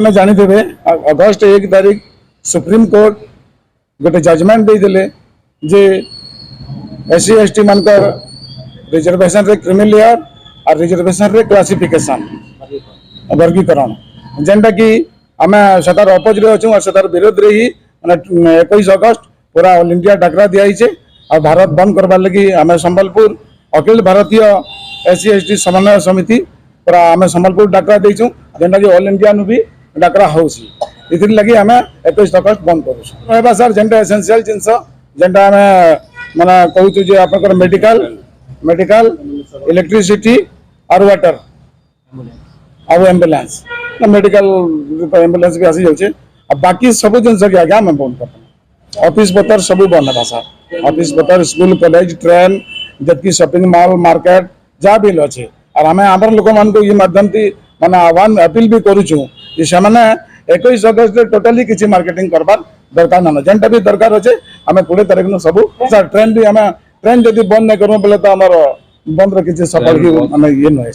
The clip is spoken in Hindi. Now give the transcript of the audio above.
आपने जानी अगस्ट 1 तारीख सुप्रीम कोर्ट गोटे जजमेंट देते जे SC ST मान रिजर्वेशन रे क्रिमिलियर और रिजर्वेशन रे क्लासिफिकेशन वर्गीकरण जेनटा कि आम सतार अपोज अच्छे और सतार विरोध रे ही 21 अगस्त पूरा ऑल इंडिया डाकरा दिखाई और भारत बंद करवार लगी आम संबलपुर अखिल भारतीय SC ST समन्वय समिति पूरा आम संबलपुर डाकरा देचु जेनटा कि ऑल इंडिया नु भी डाकरा होसी इतिर लगी आम 21 अगस्त बंद करूँ सर जेनटा एसेंशियल जिनस जेनटा आम माने कहूँ जे आपनकर मेडिकल इलेक्ट्रिसिटी और वाटर और एम्बुलेंस मेडिकल एम्बुलेंस भी आसी जाऊे बाकी सब जिन के आगे आम बंद कर ऑफिस पतर सब बंद है सर ऑफिस पतर स्कूल कॉलेज ट्रेन जबकि शॉपिंग मॉल मार्केट जहाँ भी अच्छे और आम आम लोक मान ये माध्यम माने आह्वान अपील भी करुचु जे से 21 अगस्त टोटाली किसी मार्केटिंग करबार दरकार ना जेनटा भी दरकार अच्छे आम 20 तारीख न सब सर ट्रेन भी आम ट्रेन जब बंद नहीं करूँ बोले तो आम बंद किसी सफल ये नुहे।